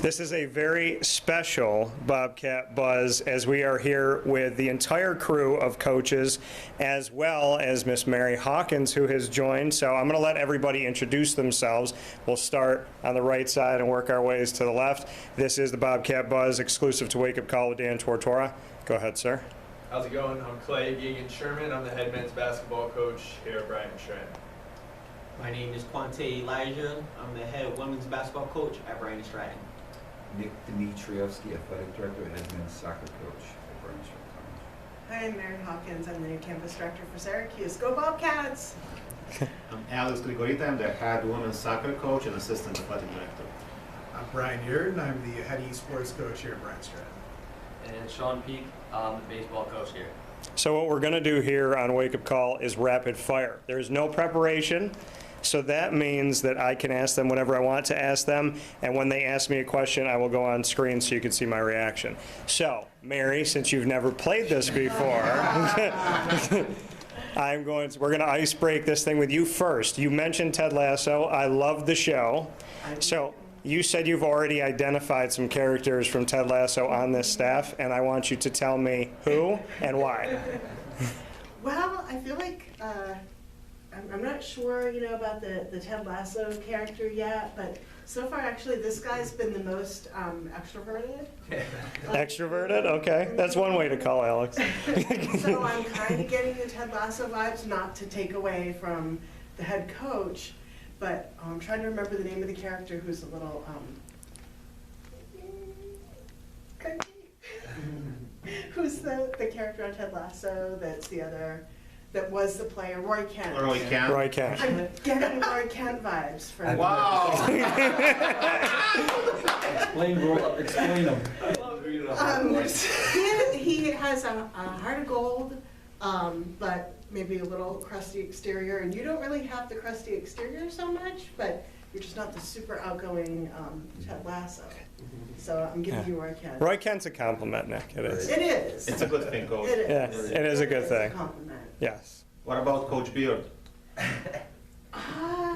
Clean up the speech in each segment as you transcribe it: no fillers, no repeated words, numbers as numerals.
This is a very special Bobcat Buzz, as we are here with the entire crew of coaches, as well as Miss Mary Hawkins, who has joined. So I'm going to let everybody introduce themselves. We'll start on the right side and work our ways to the left. This is the Bobcat Buzz, exclusive to Wake Up Call with Dan Tortora. Go ahead, sir. How's it going? I'm Clay Gagen-Sherman. I'm the head men's basketball coach here at Bryant Stratton. My name is Quantae Elijah. I'm the head women's basketball coach at Bryant Stratton. Nick Dimitrievski, athletic director and head men's soccer coach at Bryant Stratton. Hi, I'm Mary Hawkins. I'm the new campus director for Syracuse. Go Bobcats! I'm Alex Grigorita. I'm the head women's soccer coach and assistant athletic director. I'm Bryant Yerton. I'm the head esports coach here at Bryant Stratton. And Shawn Peake, I'm the baseball coach here. So what we're going to do here on Wake Up Call is rapid fire. There's no preparation, so that means that I can ask them whatever I want to ask them, and when they ask me a question, I will go on screen so you can see my reaction. So, Mary, since you've never played this before, we're going to ice break this thing with you first. You mentioned Ted Lasso. I love the show. So, you said you've already identified some characters from Ted Lasso on this staff, and I want you to tell me who and why. Well, I feel like I'm not sure, about the Ted Lasso character yet, but so far, actually, this guy's been the most extroverted. Extroverted? Okay. That's one way to call Alex. So I'm kind of getting the Ted Lasso vibes, not to take away from the head coach, but I'm trying to remember the name of the character who's a little who's the character on Ted Lasso that's the other, that was the player, Roy Kent. Roy Kent. Roy Kent. I'm getting Roy Kent vibes from Wow. Explain them. He has a heart of gold, but maybe a little crusty exterior, and you don't really have the crusty exterior so much, but you're just not the super outgoing Ted Lasso. So I'm giving you Roy Kent. Roy Kent's a compliment, Nick. It is. It is. It's a good thing, coach. It is. Yeah, it is a good thing. It's a compliment. Yes. What about Coach Beard?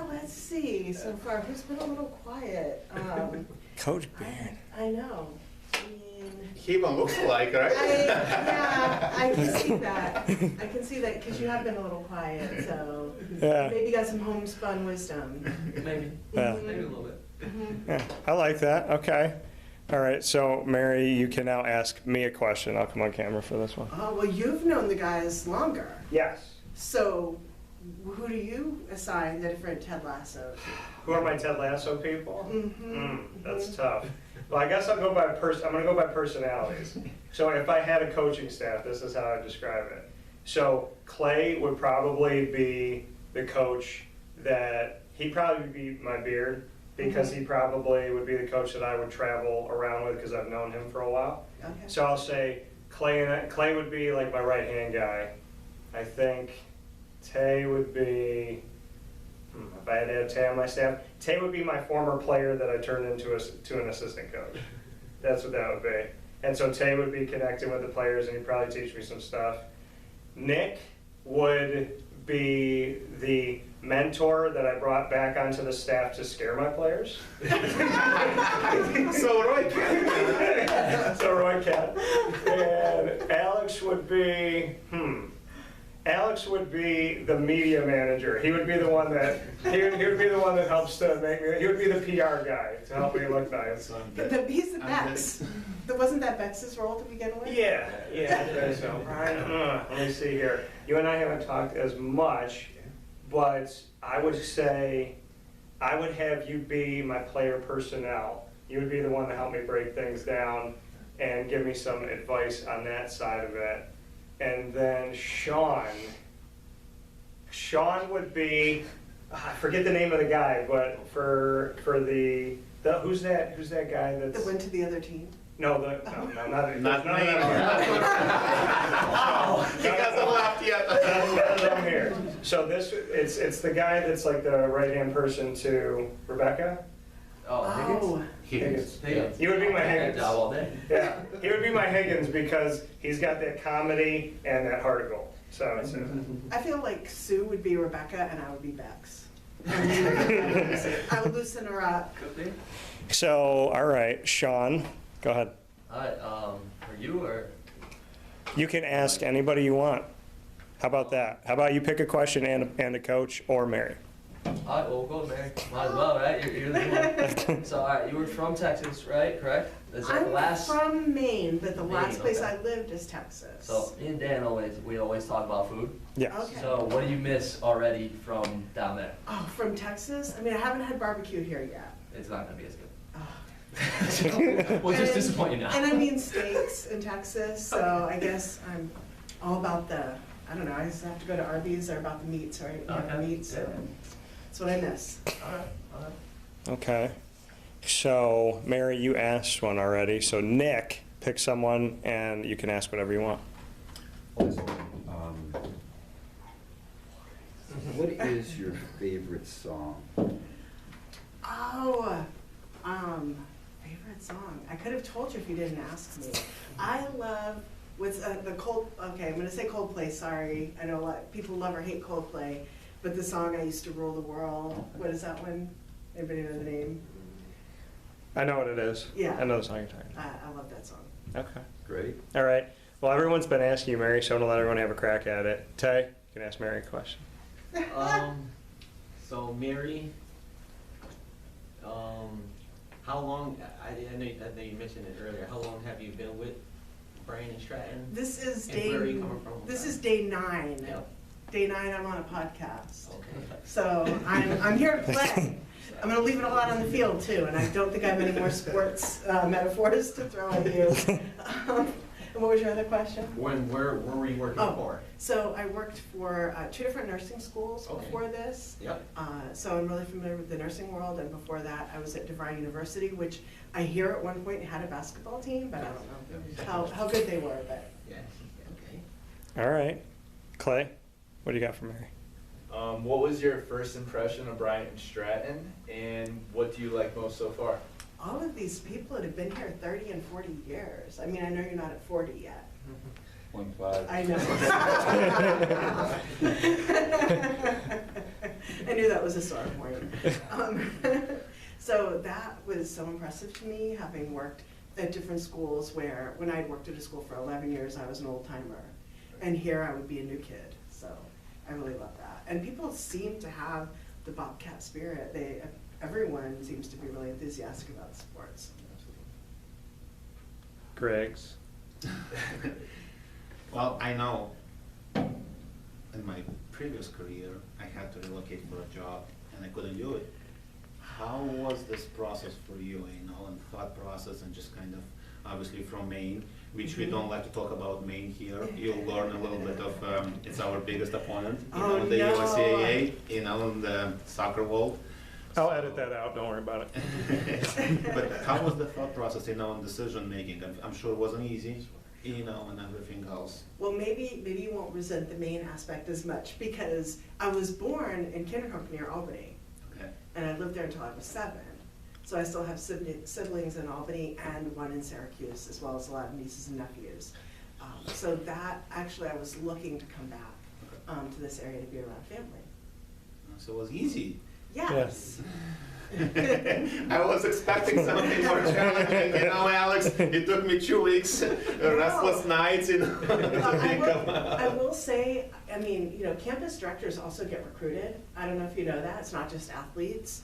Let's see. So far, who's been a little quiet? Coach Beard. I know. I mean, He even looks like, right? I can see that. I can see that because you have been a little quiet, so Yeah. maybe you got some homespun wisdom. Maybe. Yeah. Maybe a little bit. Yeah, I like that. Okay. All right. So, Mary, you can now ask me a question. I'll come on camera for this one. Oh, well, you've known the guys longer. Yes. So who do you assign the different Ted Lasso to? Who are my Ted Lasso people? Mm-hmm. That's tough. Well, I guess I'll go by I'm going to go by personalities. So if I had a coaching staff, this is how I describe it. So Clay would probably be the coach that he'd probably be my beard, because he probably would be the coach that I would travel around with because I've known him for a while. Okay. So I'll say Clay would be like my right hand guy. I think Tay would be, if I had to have Tay on my staff, Tay would be my former player that I turned into an assistant coach. That's what that would be. And so Tay would be connected with the players, and he'd probably teach me some stuff. Nick would be the mentor that I brought back onto the staff to scare my players. So Roy Kent. So Roy Kent. And Alex would be, Alex would be the media manager. He would be the one that he would be the one that helps to make me. He would be the PR guy to help me look nice. He's the Bex. Wasn't that Bex's role to begin with? Yeah. I think so. Let me see here. You and I haven't talked as much, but I would say I would have you be my player personnel. You would be the one to help me break things down and give me some advice on that side of it. And then Shawn would be, I forget the name of the guy, but for the who's that guy that's That went to the other team? no, not me. Wow. He hasn't left yet. I'm here. So it's the guy that's like the right-hand person to Rebecca. Oh. Higgins. Higgins. He would be my That Higgins. job all day. Yeah, he would be my Higgins because he's got that comedy and that heart of gold. So it's I feel like Sue would be Rebecca and I would be Bex. I'll loosen her up. Could be. So, all right, Shawn, go ahead. Alright, are you or? You can ask anybody you want. How about that? How about you pick a question and a coach or Mary? Alright, well, we'll go with Mary. Might as well, right? You're the one. So, alright, you were from Texas, right? Correct? Is that I'm the last? from Maine, but the last Maine, place okay. I lived is Texas. So, me and Dan we always talk about food. Yes. Okay. So, what do you miss already from down there? Oh, from Texas? I mean, I haven't had barbecue here yet. It's not gonna be as good. Oh. We'll just And- disappoint you now. And I mean steaks in Texas, so I guess I'm all about I don't know, I just have to go to Arby's, they're about the meats, right? You know, Okay. meats, so Yeah. that's what I miss. Alright. Okay. So, Mary, you asked one already. So, Nick, pick someone and you can ask whatever you want. What is your favorite song? Oh, favorite song. I could have told you if you didn't ask me. I love what's okay, I'm gonna say Coldplay, sorry. I know a lot of people love or hate Coldplay, but the song I Used to Rule the World, what is that one? Anybody know the name? I know what it is. Yeah. I know the song you're talking I love that song. about. Okay. Great. All right. Well, everyone's been asking you, Mary, so I'm going to let everyone have a crack at it. Tay, you can ask Mary a question. So Mary, how long, I know you mentioned it earlier, how long have you been with Bryant Stratton? This is And where are you coming from? This is day 9. Yep. Day 9, I'm on a podcast. Okay. So I'm here to play. I'm going to leave it all out on the field too, and I don't think I have any more sports metaphors to throw at you. And what was your other question? Where were you working Oh. for? So I worked for 2 different nursing schools Okay. before this. Yep. So I'm really familiar with the nursing world, and before that I was at DeVry University, which I hear at one point had a basketball team, but I don't know how good they were. But Yes. Okay. All right. Clay, what do you got for Mary? What was your first impression of Bryant Stratton, and what do you like most so far? all of these people that have been here 30 and 40 years. I mean, I know you're not at 40 yet. 0.5. I know. I knew that was a sore point. So that was so impressive to me, having worked at different schools where, when I'd worked at a school for 11 years, I was an old timer. And here I would be a new kid. So I really love that. And people seem to have the Bobcat spirit. Everyone seems to be really enthusiastic about sports. Greg's. Well, I know in my previous career, I had to relocate for a job and I couldn't do it. How was this process for you, and thought process, and just kind of, obviously from Maine, which we don't like to talk about Maine here. You'll learn a little bit of, it's our biggest opponent, in the no. USCAA, in the soccer world. I'll edit that out, don't worry about it. But how was the thought process, in decision making? I'm sure it wasn't easy, and everything else. Well, maybe you won't resent the Maine aspect as much, because I was born in Kinderhook near Albany. Okay. And I lived there until I was 7. So I still have siblings in Albany and one in Syracuse, as well as a lot of nieces and nephews. So that, actually, I was looking to come back to this area to be around family. So it was easy. Yes. I was expecting something more challenging, Alex. It took me 2 weeks, restless nights, I will say, I mean, campus directors also get recruited. I don't know if you know that. It's not just athletes.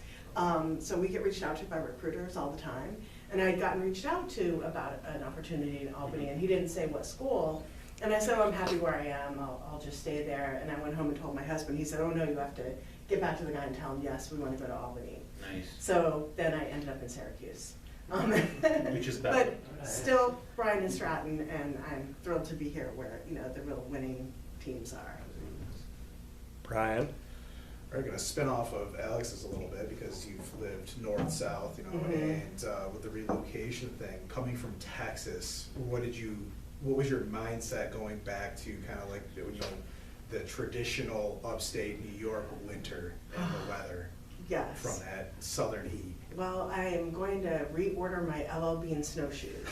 So we get reached out to by recruiters all the time. And I'd gotten reached out to about an opportunity in Albany, and he didn't say what school. And I said, oh, I'm happy where I am. I'll just stay there. And I went home and told my husband. He said, oh, no, you have to get back to the guy and tell him, yes, we want to go to Albany. Nice. So then I ended up in Syracuse. Which is better. But still, Bryant and Stratton, and I'm thrilled to be here where, the real winning teams are. Brian. We're going to spin off of Alex's a little bit, because you've lived north-south, Mhm. and with the relocation thing, coming from Texas, what was your mindset going back to kind of like, the traditional upstate New York winter and the weather Yes. from that southern heat? Well, I am going to reorder my LL Bean snowshoes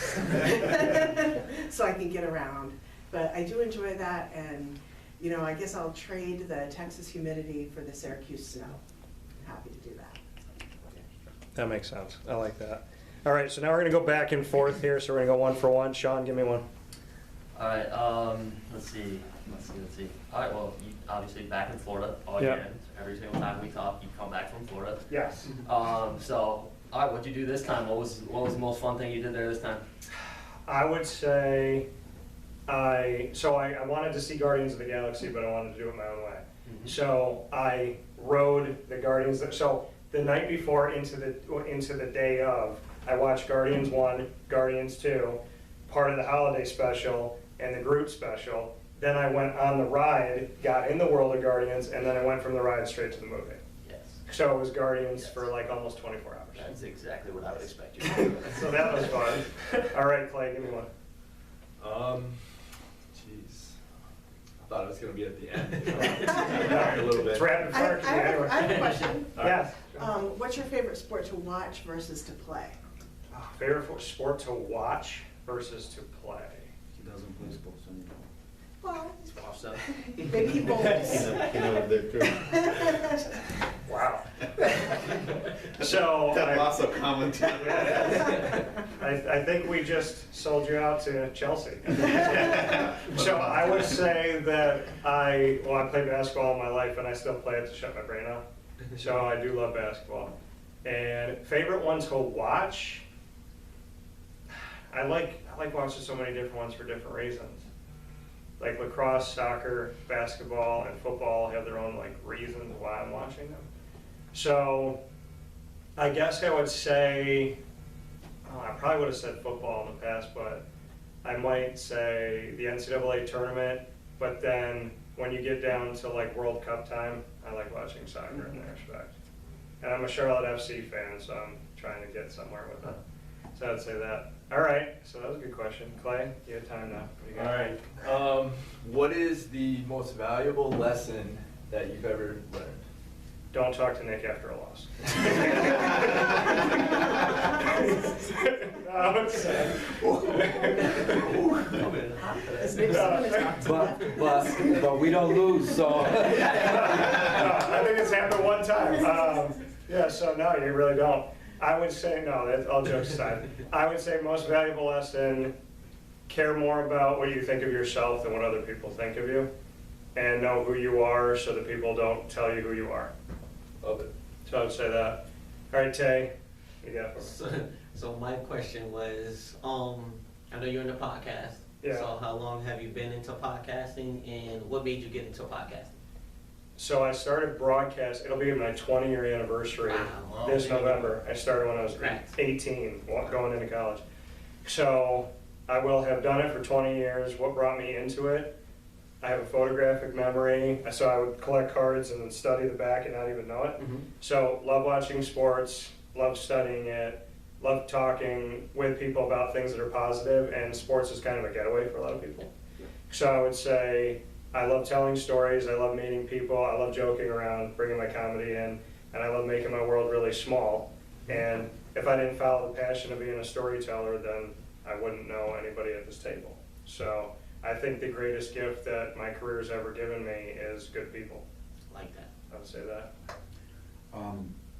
so I can get around. But I do enjoy that, and I guess I'll trade the Texas humidity for the Syracuse snow. That makes sense. I like that. All right, so now we're gonna go back and forth here. So we're gonna go 1 for 1. Shawn, give me one. All right, let's see. All right, well, you obviously back in Florida all Yeah. year. Every single time we talk, you come back from Florida. Yes. So, all right, what'd you do this time? What was the most fun thing you did there this time? I would say I wanted to see Guardians of the Galaxy, but I wanted to do it my own way. So I rode the Guardians. So the night before into the day of, I watched Guardians 1, Guardians 2, part of the holiday special, and the Groot special. Then I went on the ride, got in the world of Guardians, and then I went from the ride straight to the movie. Yes. So it was Guardians for like almost 24 hours. That's exactly what I would expect you to do. So that was fun. All right, Clay, give me one. Jeez. I thought it was gonna be at the end. A little bit. It's rapid I fire to me anyway. have a question. Yes. What's your favorite sport to watch versus to play? Favorite sport to watch versus to play? He doesn't play sports anymore. Well, Watch that. maybe he bowls. He never did too. Wow. So Got I, lots of commentary. I think we just sold you out to Chelsea. So I would say that I played basketball all my life and I still play it to shut my brain off. So I do love basketball. And favorite one to watch? I like watching so many different ones for different reasons. Like lacrosse, soccer, basketball, and football have their own like reasons why I'm watching them. So I guess I would say, I probably would have said football in the past, but I might say the NCAA tournament. But then when you get down to like World Cup time, I like watching soccer in that respect. And I'm a Charlotte FC fan, so I'm trying to get somewhere with it. So I'd say that. All right, so that was a good question. Clay, you have time now. What do you got? All right. What is the most valuable lesson that you've ever learned? Don't talk to Nick after a loss. I would say. As maybe someone is not to left. But we don't lose, so. No, I think it's happened one time. Yeah, so no, you really don't. I would say, no, that's all jokes aside. I would say most valuable lesson, care more about what you think of yourself than what other people think of you. And know who you are so that people don't tell you who you are. Love it. So I would say that. All right, Tay, what you got for me? So my question was, I know you're in the podcast. Yeah. So how long have you been into podcasting and what made you get into podcasting? So I started broadcast, it'll be my 20-year anniversary Wow. this November. I started when I was Congrats. 18, going into college. So I will have done it for 20 years. What brought me into it? I have a photographic memory, so I would collect cards and then study the back and not even know it. Mm-hmm. So love watching sports, love studying it, love talking with people about things that are positive, and sports is kind of a getaway for a lot of people. So I would say I love telling stories, I love meeting people, I love joking around, bringing my comedy in, and I love making my world really small. And if I didn't follow the passion of being a storyteller, then I wouldn't know anybody at this table. So I think the greatest gift that my career's ever given me is good people. Like that. I would say that.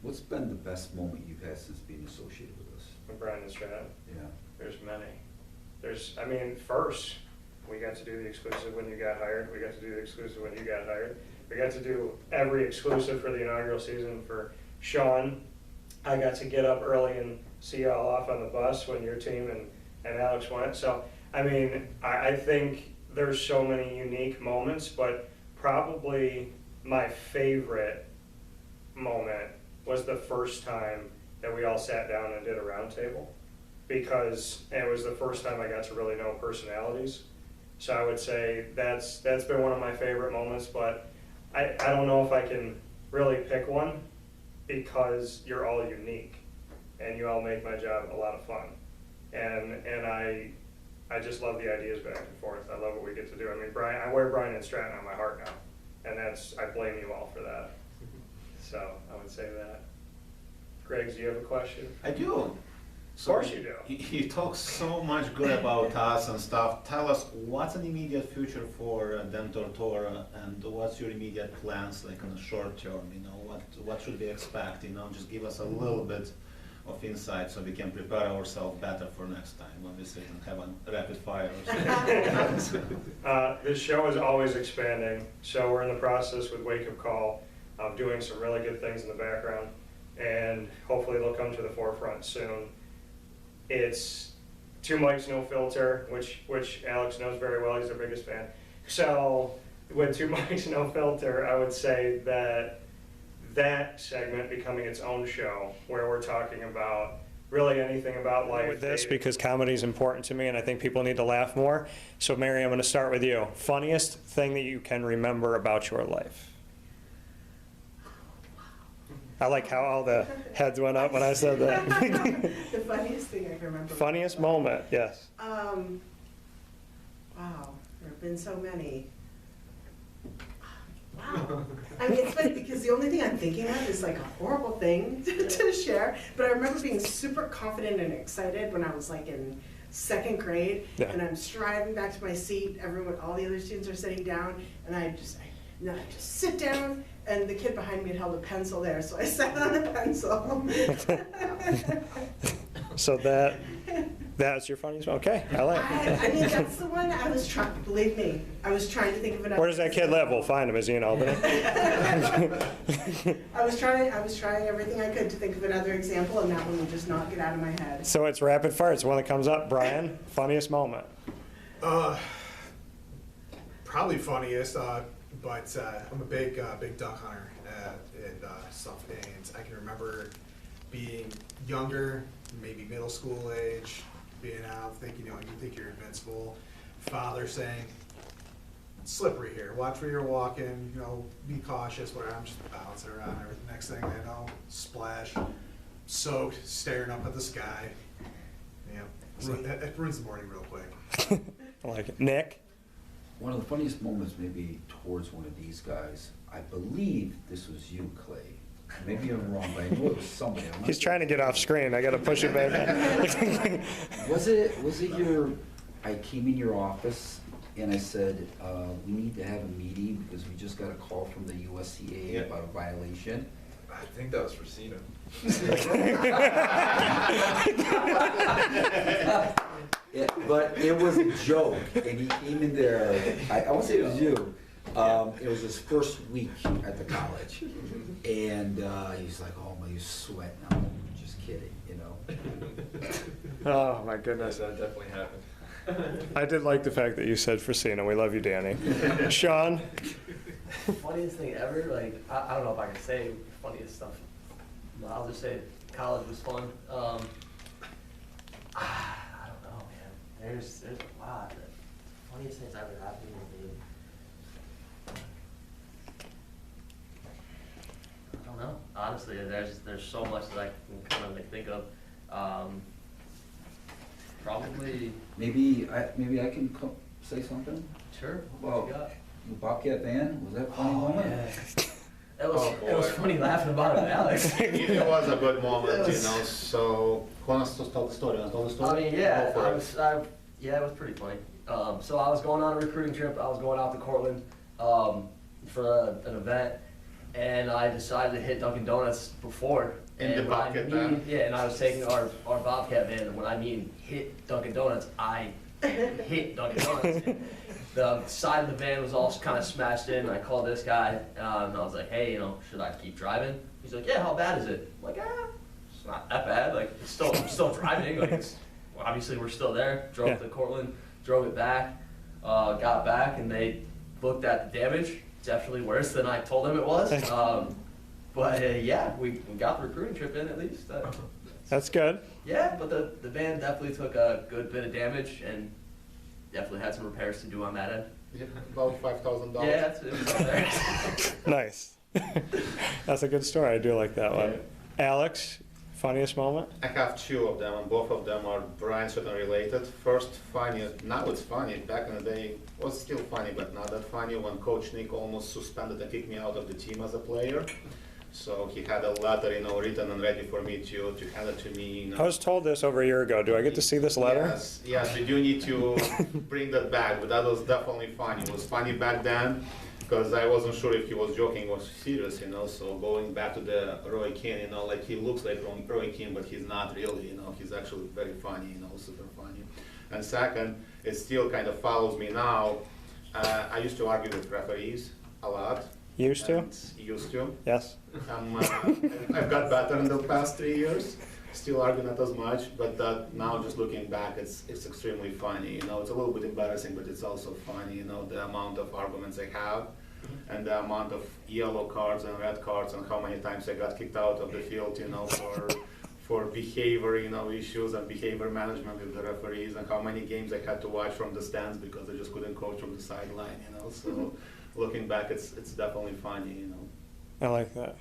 What's been the best moment you've had since being associated with us? With Bryant Stratton, Yeah. there's many. First, we got to do the exclusive when you got hired. We got to do the exclusive when you got hired. We got to do every exclusive for the inaugural season for Shawn. I got to get up early and see y'all off on the bus when your team and Alex went. So, I think there's so many unique moments, but probably my favorite moment was the first time that we all sat down and did a round table, because it was the first time I got to really know personalities. So I would say that's been one of my favorite moments, but I don't know if I can really pick one, because you're all unique and you all make my job a lot of fun. And I just love the ideas back and forth. I love what we get to do. I wear Bryant Stratton on my heart now, and I blame you all for that. So I would say that. Greg, do you have a question? I do. Of course you do. You talk so much good about us and stuff. Tell us, what's an immediate future for then Tortora, and what's your immediate plans, like in the short term? What should we expect? Just give us a little bit of insight so we can prepare ourselves better for next time when we sit and have a rapid fire or something? This show is always expanding, so we're in the process with WakeUpCall of doing some really good things in the background, and hopefully they'll come to the forefront soon. It's 2 mics, no filter, which Alex knows very well, he's our biggest fan. So with 2 mics, no filter, I would say that segment becoming its own show where we're talking about really anything about life. With this, because comedy is important to me and I think people need to laugh more. So Mary, I'm going to start with you. Funniest thing that you can remember about your life? I like how all the heads went up when I said that. The funniest thing I can remember. Funniest moment, yes. Wow, there have been so many. Wow. I mean, it's funny because the only thing I'm thinking of is like a horrible thing to share, but I remember being super confident and excited when I was like in 2nd grade, Yeah. and I'm striving back to my seat, all the other students are sitting down, and I just sit down, and the kid behind me had held a pencil there, so I sat on a pencil. So that's your funniest moment? Okay, I like it. I mean, that's the one I was trying, believe me, I was trying to think of another. Where does that kid live? We'll find him. Is he in Albany? I was trying everything I could to think of another example, and that one would just not get out of my head. So it's rapid fire. It's the one that comes up. Brian, funniest moment? Probably funniest, but I'm a big duck hunter and stuff, and I can remember being younger, maybe middle school age, being out, thinking, you think you're invincible. Father saying, slippery here, watch where you're walking, be cautious, where I'm just bouncing around. Next thing I know, splash, soaked, staring up at the sky. It ruins the morning real quick. I like it. Nick? One of the funniest moments maybe towards one of these guys, I believe this was you, Clay. Maybe I'm wrong, but I know it was somebody. He's trying to get off screen. I got to push it back. Was it I came in your office and I said, we need to have a meeting because we just got a call from the USCA about a violation. I think that was for Cena. But it was a joke, and he came in there, I won't say it was you, it was his first week at the college, and he's like, oh, my, you sweating, I'm just kidding, Oh, my goodness. That definitely happened. I did like the fact that you said Frosina. We love you, Danny. Shawn? Funniest thing ever, like, I don't know if I can say funniest stuff. I'll just say college was fun. I don't know, man. There's a lot. The funniest things ever happened to me. I don't know. Honestly, there's so much that I can kind of think of. Probably. Maybe I can say something? Sure. Well, What you got? the Bobcat band, was that a funny moment? Yeah. It Oh, was boy. funny laughing about it, Alex. It was a good moment, so who wants to tell the story? Want to tell the story? I mean, yeah, Go for it. it was pretty funny. So I was going on a recruiting trip. I was going out to Cortland for an event, and I decided to hit Dunkin' Donuts before. In the And when I Bobcat mean- van? Yeah, and I was taking our Bobcat van, and when I mean hit Dunkin' Donuts, I hit Dunkin' Donuts. The side of the van was all kind of smashed in. I called this guy, and I was like, hey, should I keep driving? He's like, yeah, how bad is it? I'm like, it's not that bad. Like, I'm still driving. Like, obviously we're still there. Drove to Cortland, drove it back, got back, and they looked at the damage. It's definitely worse than I told them it was. But yeah, we got the recruiting trip in at least. That's good. Yeah, but the van definitely took a good bit of damage and definitely had some repairs to do on that end. Yeah, about $5,000. Yeah, it was up there. Nice. That's a good story. I do like that one. Yeah. Alex, funniest moment? I have 2 of them, and both of them are Bryant Stratton related. First, funny, now it's funny, back in the day it was still funny, but not that funny, when Coach Nick almost suspended and kicked me out of the team as a player. So he had a letter, written and ready for me to hand it to me. I was told this over a year ago. Do I get to see this letter? Yes, we do need to bring that back, but that was definitely funny. It was funny back then, because I wasn't sure if he was joking or serious, so going back to the Roy Keane, like he looks like Roy Keane, but he's not really, he's actually very funny, super funny. And second, it still kind of follows me now. I used to argue with referees a lot. Used to? Used to. Yes. I've got better in the past 3 years. Still argue not as much, but now just looking back, it's extremely funny. It's a little bit embarrassing, but it's also funny. The amount of arguments I have, and the amount of yellow cards and red cards, and how many times I got kicked out of the field, for behavior, issues and behavior management with the referees, and how many games I had to watch from the stands because I just couldn't coach from the sideline. So looking back, it's definitely funny. I like that.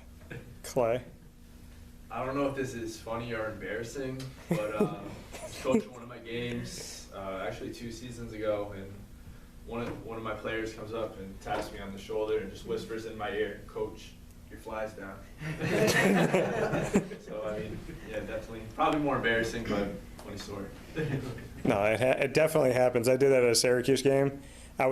Clay? I don't know if this is funny or embarrassing, but I was coaching one of my games, actually 2 seasons ago, and one of my players comes up and taps me on the shoulder and just whispers in my ear, "Coach, your fly's down." So yeah, definitely, probably more embarrassing, but funny story. No, it definitely happens. I did that at a Syracuse game. It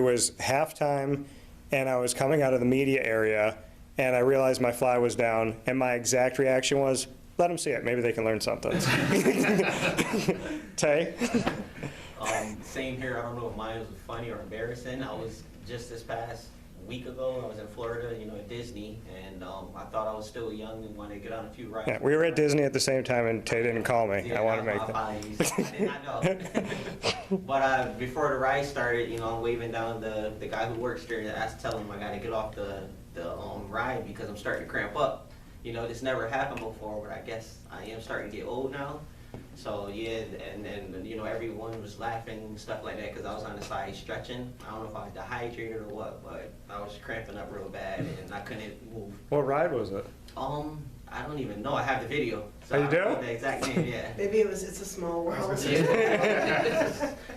was halftime, and I was coming out of the media area, and I realized my fly was down, and my exact reaction was, let them see it. Maybe they can learn something. Tay? Same here. I don't know if mine was funny or embarrassing. I was just this past week ago, I was in Florida, at Disney, and I thought I was still young and wanted to get on a few rides. Yeah, we were at Disney at the same time, and Tay didn't call me. Yeah, I want to make that. that. I did not know. But before the ride started, I'm waving down the guy who works there, and I tell him I got to get off the ride because I'm starting to cramp up. This never happened before, but I guess I am starting to get old now. So yeah, and everyone was laughing and stuff like that because I was on the side stretching. I don't know if I dehydrated or what, but I was cramping up real bad and I couldn't move. What ride was it? I don't even know. I have the video. So Oh, you I do? don't know the exact name, yeah. Maybe it's a small world.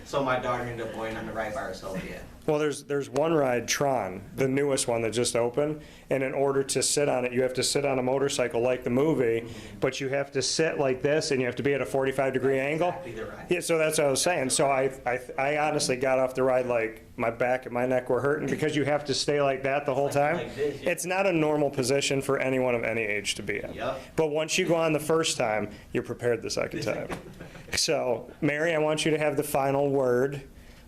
So my daughter ended up going on the ride by herself, yeah. Well, there's one ride, Tron, the newest one that just opened, and in order to sit on it, you have to sit on a motorcycle like the movie, but you have to sit like this, and you have to be at a 45-degree angle. Exactly the ride. Yeah, so that's what I was saying. So I honestly got off the ride like my back and my neck were hurting because you have to stay like that the whole time. Like this, yeah. It's not a normal position for anyone of any age to be in. Yep. But once you go on the first time, you're prepared the second time. So, Mary, I want you to have the final word.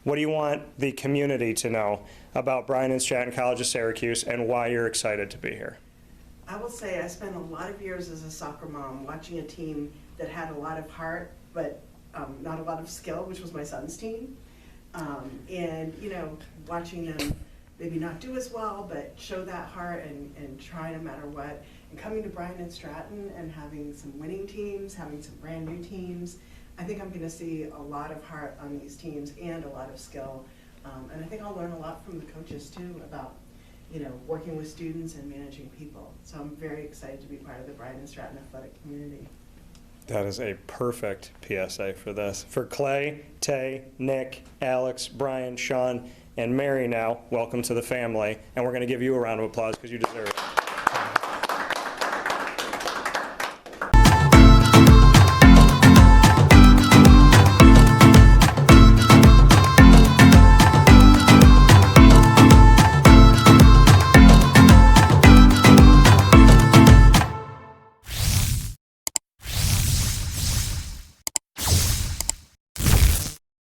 What do you want the community to know about Bryant Stratton College of Syracuse and why you're excited to be here? I will say I spent a lot of years as a soccer mom watching a team that had a lot of heart, but not a lot of skill, which was my son's team. And, watching them maybe not do as well, but show that heart and try no matter what. And coming to Bryant Stratton and having some winning teams, having some brand new teams, I think I'm going to see a lot of heart on these teams and a lot of skill. And I think I'll learn a lot from the coaches too about, working with students and managing people. So I'm very excited to be part of the Bryant Stratton athletic community. That is a perfect PSA for this. For Clay, Tay, Nick, Alex, Brian, Shawn, and Mary now, welcome to the family. And we're going to give you a round of applause because you deserve it.